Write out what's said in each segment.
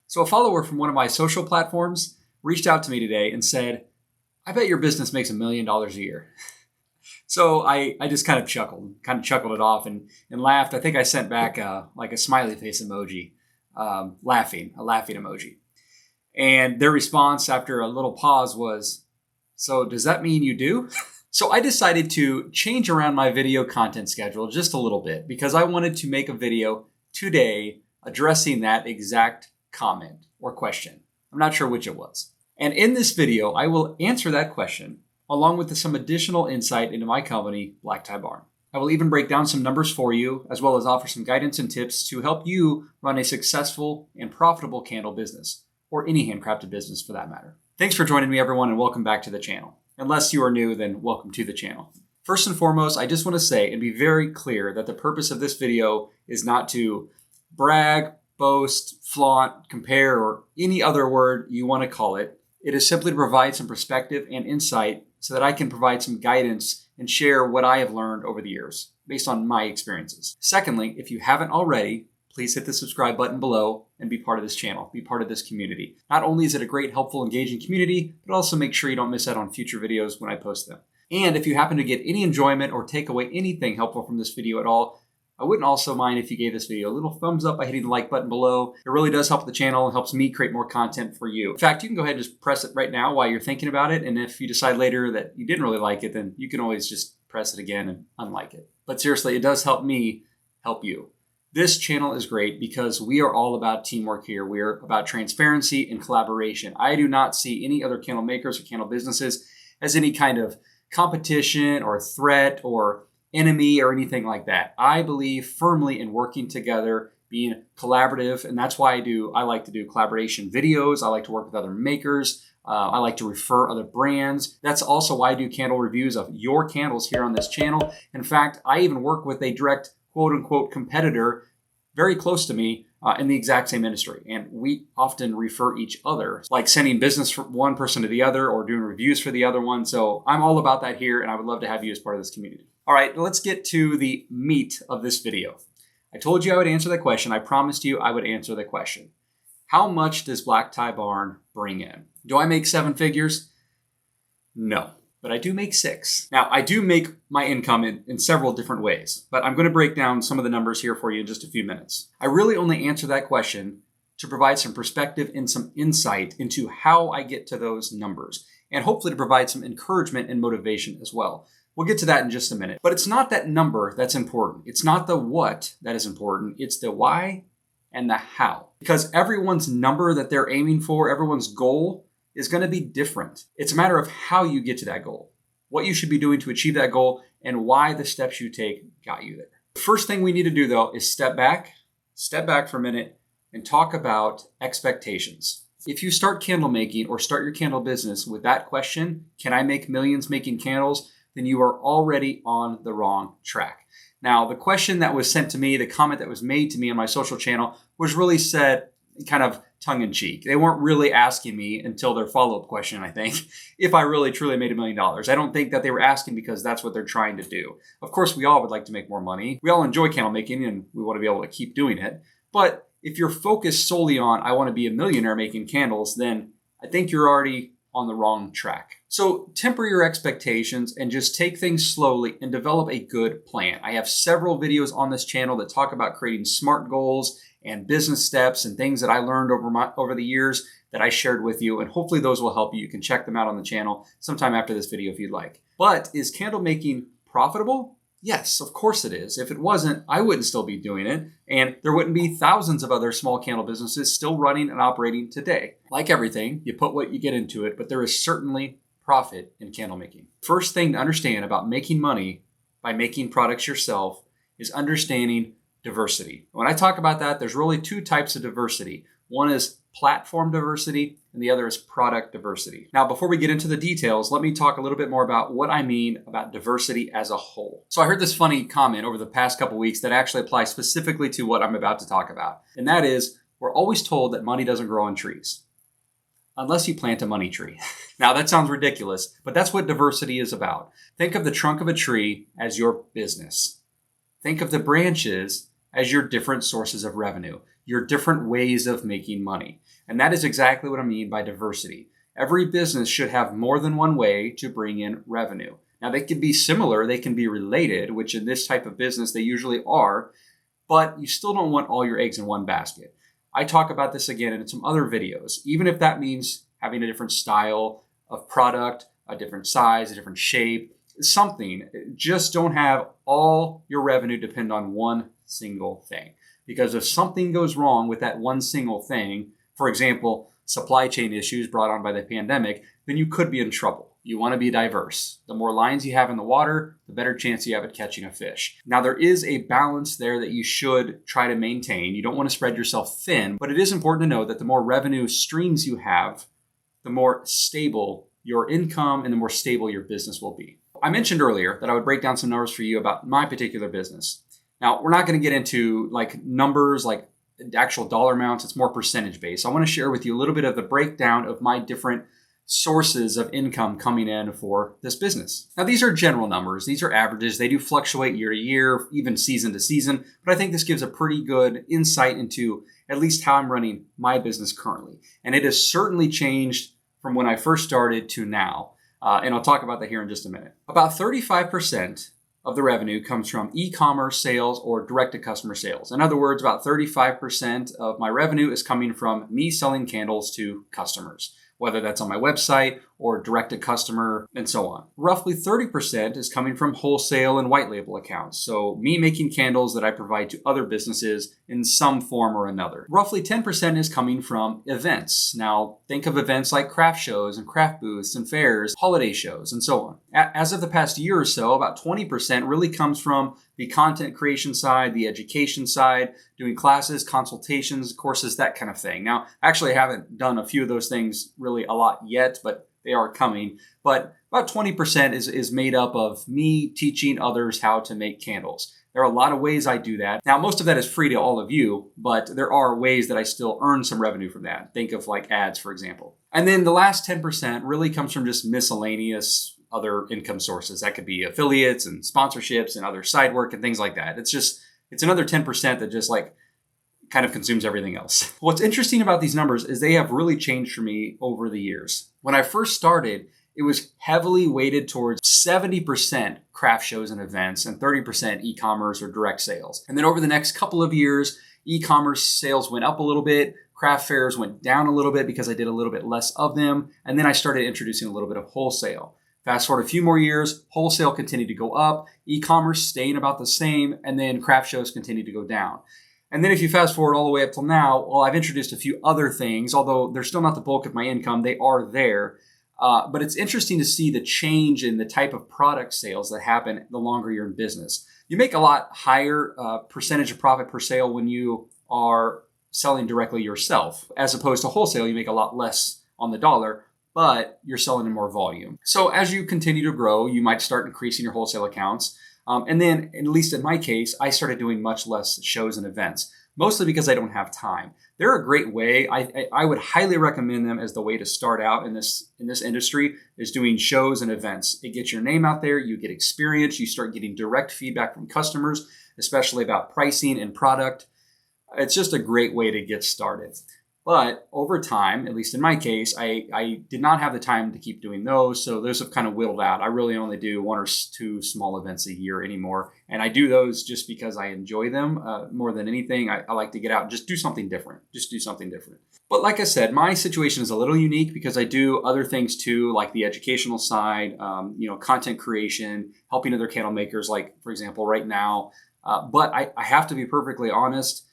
So a follower from one of my social platforms reached out to me today and said, I bet your business makes $1 million a year. So I just kind of chuckled it off and laughed. I think I sent back like a smiley face emoji, a laughing emoji. And their response after a little pause was, so does that mean you do? So I decided to change around my video content schedule just a little bit because I wanted to make a video today addressing that exact comment or question. I'm not sure which it was. And in this video, I will answer that question along with some additional insight into my company, Black Tie Barn. I will even break down some numbers for you, as well as offer some guidance and tips to help you run a successful and profitable candle business, or any handcrafted business for that matter. Thanks for joining me, everyone, and welcome back to the channel. Unless you are new, then welcome to the channel. First and foremost, I just want to say and be very clear that the purpose of this video is not to brag, boast, flaunt, compare, or any other word you want to call it. It is simply to provide some perspective and insight so that I can provide some guidance and share what I have learned over the years based on my experiences. Secondly, if you haven't already, please hit the subscribe button below and be part of this channel, be part of this community. Not only is it a great, helpful, engaging community, but also make sure you don't miss out on future videos when I post them. And if you happen to get any enjoyment or take away anything helpful from this video at all, I wouldn't also mind if you gave this video a little thumbs up by hitting the like button below. It really does help the channel and helps me create more content for you. In fact, you can go ahead and just press it right now while you're thinking about it. And if you decide later that you didn't really like it, then you can always just press it again and unlike it. But seriously, it does help me help you. This channel is great because we are all about teamwork here. We're about transparency and collaboration. I do not see any other candle makers or candle businesses as any kind of competition or threat or enemy or anything like that. I believe firmly in working together, being collaborative, and that's why I like to do collaboration videos. I like to work with other makers. I like to refer other brands. That's also why I do candle reviews of your candles here on this channel. In fact, I even work with a direct quote-unquote competitor very close to me in the exact same industry. And we often refer each other, like sending business from one person to the other or doing reviews for the other one. So I'm all about that here, and I would love to have you as part of this community. All right, let's get to the meat of this video. I told you I would answer that question. I promised you I would answer the question. How much does Black Tie Barn bring in? Do I make 7 figures? No, but I do make 6. Now, I do make my income in several different ways, but I'm going to break down some of the numbers here for you in just a few minutes. I really only answer that question to provide some perspective and some insight into how I get to those numbers, and hopefully to provide some encouragement and motivation as well. We'll get to that in just a minute. But it's not that number that's important. It's not the what that is important. It's the why and the how. Because everyone's number that they're aiming for, everyone's goal is going to be different. It's a matter of how you get to that goal, what you should be doing to achieve that goal, and why the steps you take got you there. The first thing we need to do, though, is step back for a minute and talk about expectations. If you start candle making or start your candle business with that question, can I make millions making candles? Then you are already on the wrong track. Now, the question that was sent to me, the comment that was made to me on my social channel was really said kind of tongue-in-cheek. They weren't really asking me until their follow-up question, I think, if I really truly made $1 million. I don't think that they were asking because that's what they're trying to do. Of course, we all would like to make more money. We all enjoy candle making and we want to be able to keep doing it. But if you're focused solely on, I want to be a millionaire making candles, then I think you're already on the wrong track. So temper your expectations and just take things slowly and develop a good plan. I have several videos on this channel that talk about creating SMART goals and business steps and things that I learned over the years that I shared with you, and hopefully those will help you. You can check them out on the channel sometime after this video if you'd like. But is candle making profitable? Yes, of course it is. If it wasn't, I wouldn't still be doing it, and there wouldn't be thousands of other small candle businesses still running and operating today. Like everything, you put what you get into it, but there is certainly profit in candle making. First thing to understand about making money by making products yourself is understanding diversity. When I talk about that, there's really 2 types of diversity. One is platform diversity, and the other is product diversity. Now, before we get into the details, let me talk a little bit more about what I mean about diversity as a whole. So I heard this funny comment over the past couple weeks that actually applies specifically to what I'm about to talk about. And that is, we're always told that money doesn't grow on trees, unless you plant a money tree. Now, that sounds ridiculous, but that's what diversity is about. Think of the trunk of a tree as your business. Think of the branches as your different sources of revenue. your different ways of making money. And that is exactly what I mean by diversity. Every business should have more than one way to bring in revenue. Now, they can be similar, they can be related, which in this type of business they usually are, but you still don't want all your eggs in one basket. I talk about this again in some other videos, even if that means having a different style of product, a different size, a different shape, something. Just don't have all your revenue depend on one single thing. Because if something goes wrong with that one single thing, for example, supply chain issues brought on by the pandemic, then you could be in trouble. You want to be diverse. The more lines you have in the water, the better chance you have at catching a fish. Now, there is a balance there that you should try to maintain. You don't want to spread yourself thin, but it is important to know that the more revenue streams you have, the more stable your income and the more stable your business will be. I mentioned earlier that I would break down some numbers for you about my particular business. Now, we're not going to get into like numbers, like actual dollar amounts. It's more percentage based. I want to share with you a little bit of the breakdown of my different sources of income coming in for this business. Now, these are general numbers. These are averages. They do fluctuate year to year, even season to season, but I think this gives a pretty good insight into at least how I'm running my business currently. And it has certainly changed from when I first started to now. And I'll talk about that here in just a minute. About 35% of the revenue comes from e-commerce sales or direct-to-customer sales. In other words, about 35% of my revenue is coming from me selling candles to customers, whether that's on my website or direct to customer and so on. Roughly 30% is coming from wholesale and white label accounts. So me making candles that I provide to other businesses in some form or another. Roughly 10% is coming from events. Now think of events like craft shows and craft booths and fairs, holiday shows and so on. As of the past year or so, about 20% really comes from the content creation side, the education side, doing classes, consultations, courses, that kind of thing. Now, actually, I haven't done a few of those things really a lot yet, but they are coming. But about 20% is made up of me teaching others how to make candles. There are a lot of ways I do that. Now, most of that is free to all of you, but there are ways that I still earn some revenue from that. Think of like ads, for example. And then the last 10% really comes from just miscellaneous other income sources. That could be affiliates and sponsorships and other side work and things like that. It's another 10% that just like kind of consumes everything else. What's interesting about these numbers is they have really changed for me over the years. When I first started, it was heavily weighted towards 70% craft shows and events and 30% e-commerce or direct sales. And then over the next couple of years, e-commerce sales went up a little bit, craft fairs went down a little bit because I did a little bit less of them, and then I started introducing a little bit of wholesale. Fast forward a few more years, wholesale continued to go up, e-commerce staying about the same, and then craft shows continued to go down. And then if you fast forward all the way up till now, well, I've introduced a few other things, although they're still not the bulk of my income, they are there. But it's interesting to see the change in the type of product sales that happen the longer you're in business. You make a lot higher percentage of profit per sale when you are selling directly yourself, as opposed to wholesale, you make a lot less on the dollar, but you're selling in more volume. So as you continue to grow, you might start increasing your wholesale accounts. And then, at least in my case, I started doing much less shows and events, mostly because I don't have time. They're a great way. I would highly recommend them as the way to start out in this industry, is doing shows and events. It gets your name out there, you get experience, you start getting direct feedback from customers, especially about pricing and product. It's just a great way to get started. But over time, at least in my case, I did not have the time to keep doing those. So those have kind of whittled out. I really only do one or two small events a year anymore. And I do those just because I enjoy them more than anything. I like to get out and just do something different. But like I said, my situation is a little unique because I do other things too, like the educational side, content creation, helping other candle makers, like, for example, right now. But I have to be perfectly honest.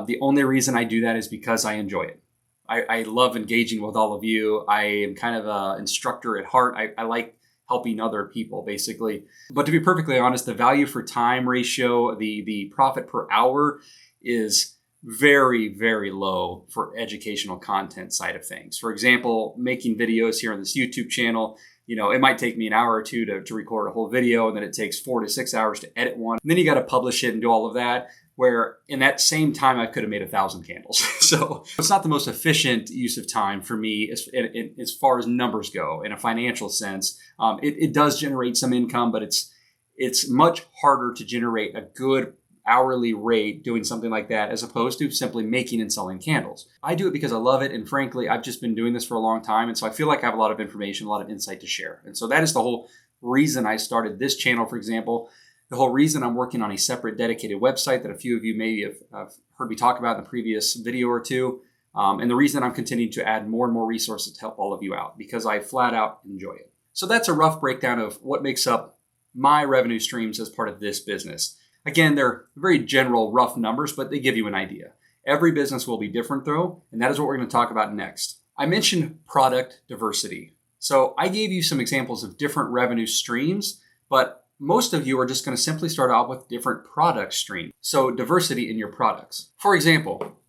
The only reason I do that is because I enjoy it. I love engaging with all of you. I am kind of an instructor at heart. I like helping other people, basically. But to be perfectly honest, the value for time ratio, the profit per hour is very, very low for educational content side of things. For example, making videos here on this YouTube channel, it might take me an hour or two to record a whole video, and then it takes 4 to 6 hours to edit one. And then you got to publish it and do all of that, where in that same time, I could have made 1,000 candles. So it's not the most efficient use of time for me as far as numbers go in a financial sense. It does generate some income, but it's much harder to generate a good hourly rate doing something like that as opposed to simply making and selling candles. I do it because I love it. And frankly, I've just been doing this for a long time. And so I feel like I have a lot of information, a lot of insight to share. And so that is the whole reason I started this channel, for example. The whole reason I'm working on a separate dedicated website that a few of you maybe have heard me talk about in the previous video or two. And the reason I'm continuing to add more and more resources to help all of you out, because I flat out enjoy it. So that's a rough breakdown of what makes up my revenue streams as part of this business. Again, they're very general, rough numbers, but they give you an idea. Every business will be different though, and that is what we're going to talk about next. I mentioned product diversity. So I gave you some examples of different revenue streams, but most of you are just going to simply start out with different product streams. So diversity in your products. For example,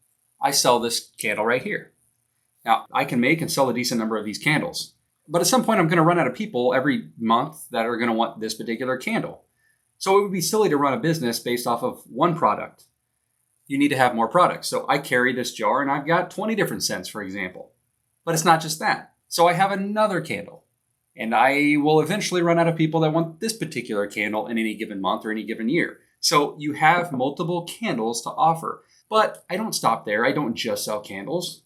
I sell this candle right here. Now, I can make and sell a decent number of these candles, but at some point I'm going to run out of people every month that are going to want this particular candle. So it would be silly to run a business based off of one product. You need to have more products. So I carry this jar and I've got 20 different scents, for example. But it's not just that. So I have another candle, and I will eventually run out of people that want this particular candle in any given month or any given year. So you have multiple candles to offer. But I don't stop there. I don't just sell candles.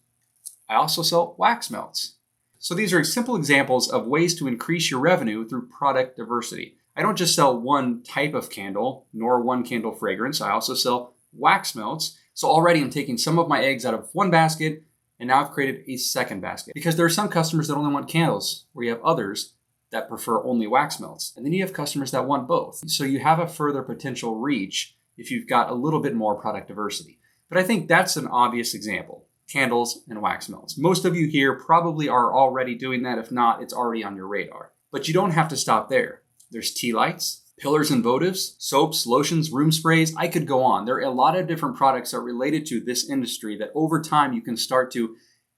I also sell wax melts. So these are simple examples of ways to increase your revenue through product diversity. I don't just sell one type of candle, nor one candle fragrance. I also sell wax melts. So already I'm taking some of my eggs out of one basket, and now I've created a second basket. Because there are some customers that only want candles, where you have others that prefer only wax melts. And then you have customers that want both. So you have a further potential reach if you've got a little bit more product diversity. But I think that's an obvious example, candles and wax melts. Most of you here probably are already doing that. If not, it's already on your radar. But you don't have to stop there. There's tea lights, pillars and votives, soaps, lotions, room sprays. I could go on. There are a lot of different products that are related to this industry that over time you can start to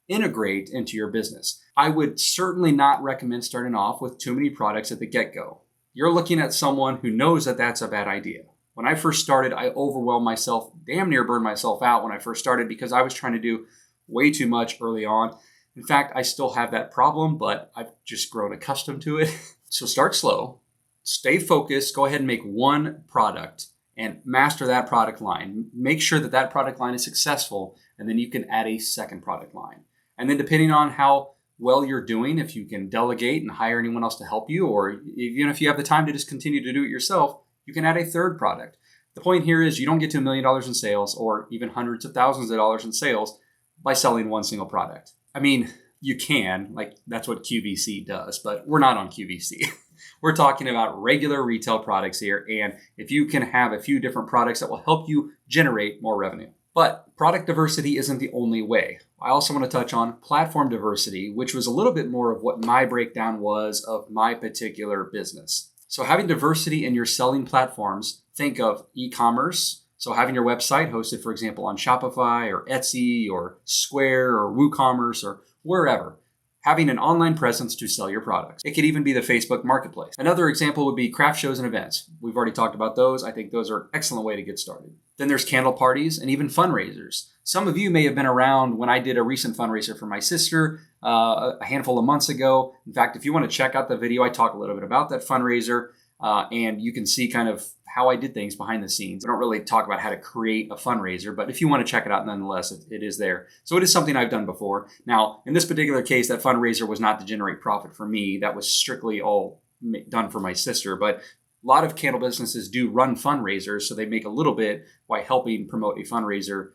integrate into your business. I would certainly not recommend starting off with too many products at the get-go. You're looking at someone who knows that that's a bad idea. When I first started, I overwhelmed myself, damn near burned myself out when I first started because I was trying to do way too much early on. In fact, I still have that problem, but I've just grown accustomed to it. So start slow, stay focused, go ahead and make one product and master that product line. Make sure that that product line is successful, and then you can add a second product line. And then depending on how well you're doing, if you can delegate and hire anyone else to help you, or even if you have the time to just continue to do it yourself, you can add a third product. The point here is you don't get to $1 million in sales or even hundreds of thousands of dollars in sales by selling one single product. I mean, you can, like that's what QVC does, but we're not on QVC. We're talking about regular retail products here. And if you can have a few different products that will help you generate more revenue. But product diversity isn't the only way. I also want to touch on platform diversity, which was a little bit more of what my breakdown was of my particular business. So having diversity in your selling platforms, think of e-commerce. So having your website hosted, for example, on Shopify or Etsy or Square or WooCommerce or wherever. Having an online presence to sell your products. It could even be the Facebook Marketplace. Another example would be craft shows and events. We've already talked about those. I think those are an excellent way to get started. Then there's candle parties and even fundraisers. Some of you may have been around when I did a recent fundraiser for my sister a handful of months ago. In fact, if you want to check out the video, I talk a little bit about that fundraiser and you can see kind of how I did things behind the scenes. I don't really talk about how to create a fundraiser, but if you want to check it out, nonetheless, it is there. So it is something I've done before. Now, in this particular case, that fundraiser was not to generate profit for me. That was strictly all done for my sister. But a lot of candle businesses do run fundraisers, so they make a little bit by helping promote a fundraiser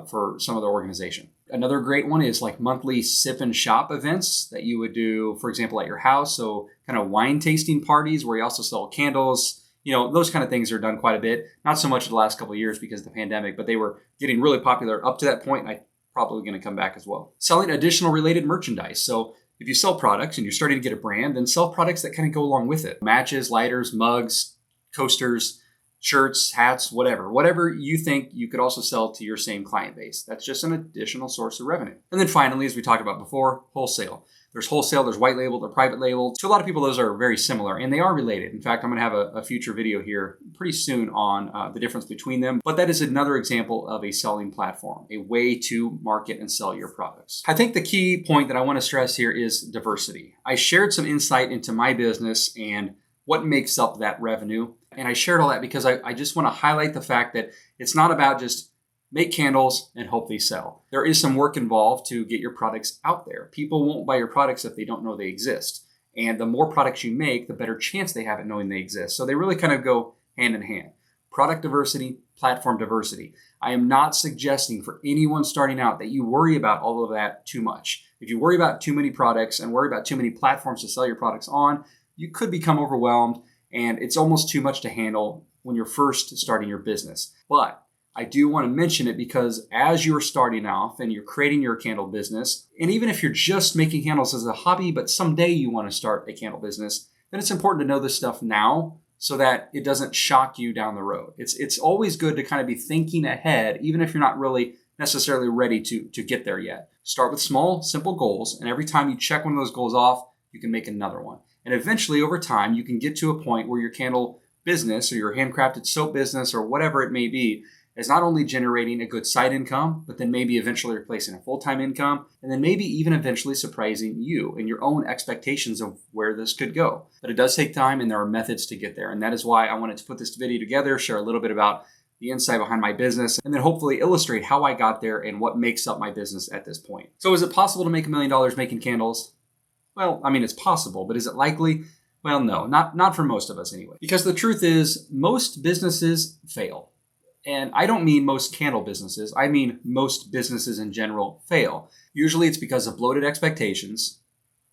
for some other organization. Another great one is like monthly sip and shop events that you would do, for example, at your house. So kind of wine tasting parties where you also sell candles. You know, those kind of things are done quite a bit. Not so much in the last couple of years because of the pandemic, but they were getting really popular up to that point. And I'm probably going to come back as well. Selling additional related merchandise. So if you sell products and you're starting to get a brand, then sell products that kind of go along with it. Matches, lighters, mugs, coasters, shirts, hats, whatever you think you could also sell to your same client base. That's just an additional source of revenue. And then finally, as we talked about before, wholesale. There's wholesale, there's white label, there's private label. To a lot of people, those are very similar and they are related. In fact, I'm going to have a future video here pretty soon on the difference between them. But that is another example of a selling platform, a way to market and sell your products. I think the key point that I want to stress here is diversity. I shared some insight into my business and what makes up that revenue. And I shared all that because I just want to highlight the fact that it's not about just make candles and hope they sell. There is some work involved to get your products out there. People won't buy your products if they don't know they exist. And the more products you make, the better chance they have at knowing they exist. So they really kind of go hand in hand. Product diversity, platform diversity. I am not suggesting for anyone starting out that you worry about all of that too much. If you worry about too many products and worry about too many platforms to sell your products on, you could become overwhelmed, and it's almost too much to handle when you're first starting your business. But I do want to mention it because as you're starting off and you're creating your candle business, and even if you're just making candles as a hobby, but someday you want to start a candle business, then it's important to know this stuff now so that it doesn't shock you down the road. It's always good to kind of be thinking ahead, even if you're not really necessarily ready to get there yet. Start with small, simple goals, and every time you check one of those goals off, you can make another one. And eventually, over time, you can get to a point where your candle business or your handcrafted soap business or whatever it may be is not only generating a good side income, but then maybe eventually replacing a full-time income, and then maybe even eventually surprising you and your own expectations of where this could go. But it does take time, and there are methods to get there. And that is why I wanted to put this video together, share a little bit about the insight behind my business, and then hopefully illustrate how I got there and what makes up my business at this point. So is it possible to make $1 million making candles? Well, I mean, it's possible, but is it likely? Well, no, not for most of us anyway. Because the truth is, most businesses fail. And I don't mean most candle businesses. I mean most businesses in general fail. Usually it's because of bloated expectations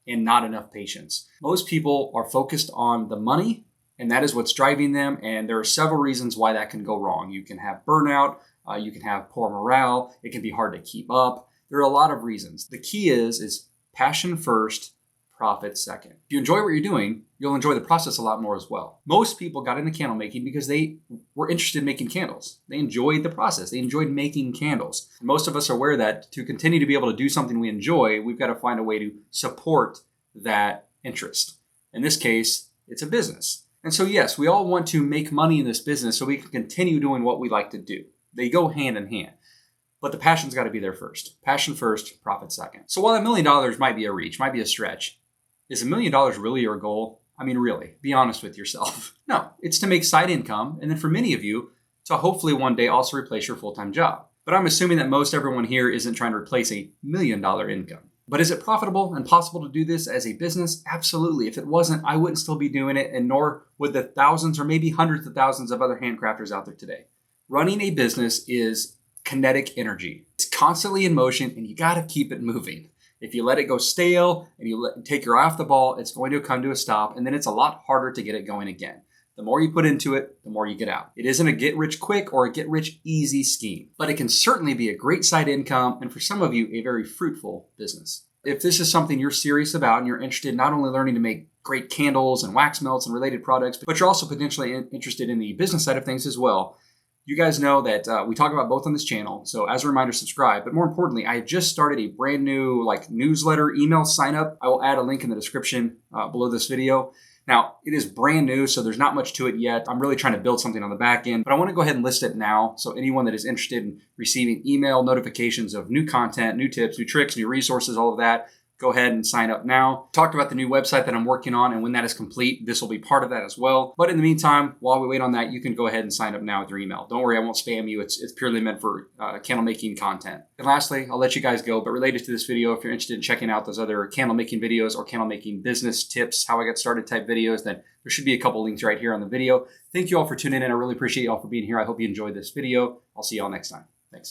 and not enough patience. Most people are focused on the money, and that is what's driving them. And there are several reasons why that can go wrong. You can have burnout. You can have poor morale. It can be hard to keep up. There are a lot of reasons. The key is passion first, profit second. If you enjoy what you're doing, you'll enjoy the process a lot more as well. Most people got into candle making because they were interested in making candles. They enjoyed the process. They enjoyed making candles. Most of us are aware that to continue to be able to do something we enjoy, we've got to find a way to support that interest. In this case, it's a business. And so yes, we all want to make money in this business so we can continue doing what we like to do. They go hand in hand. But the passion's got to be there first. Passion first, profit second. So while $1 million might be a reach, might be a stretch, is $1 million really your goal? I mean, really, be honest with yourself. No, it's to make side income, and then for many of you, to hopefully one day also replace your full-time job. But I'm assuming that most everyone here isn't trying to replace a $1 million income. But is it profitable and possible to do this as a business? Absolutely. If it wasn't, I wouldn't still be doing it, and nor would the thousands or maybe hundreds of thousands of other handcrafters out there today. Running a business is kinetic energy. It's constantly in motion, and you got to keep it moving. If you let it go stale and take your eye off the ball, it's going to come to a stop, and then it's a lot harder to get it going again. The more you put into it, the more you get out. It isn't a get-rich-quick or a get-rich-easy scheme, but it can certainly be a great side income, and for some of you, a very fruitful business. If this is something you're serious about and you're interested in not only learning to make great candles and wax melts and related products, but you're also potentially interested in the business side of things as well, you guys know that we talk about both on this channel. So as a reminder, subscribe. But more importantly, I have just started a brand new newsletter email sign up. I will add a link in the description below this video. Now, it is brand new, so there's not much to it yet. I'm really trying to build something on the back end, but I want to go ahead and list it now. So anyone that is interested in receiving email notifications of new content, new tips, new tricks, new resources, all of that, go ahead and sign up now. Talked about the new website that I'm working on, and when that is complete, this will be part of that as well. But in the meantime, while we wait on that, you can go ahead and sign up now with your email. Don't worry, I won't spam you. It's purely meant for candle making content. And lastly, I'll let you guys go, but related to this video, if you're interested in checking out those other candle making videos or candle making business tips, how I got started type videos, then there should be a couple links right here on the video. Thank you all for tuning in. I really appreciate you all for being here. I hope you enjoyed this video. I'll see you all next time. Thanks.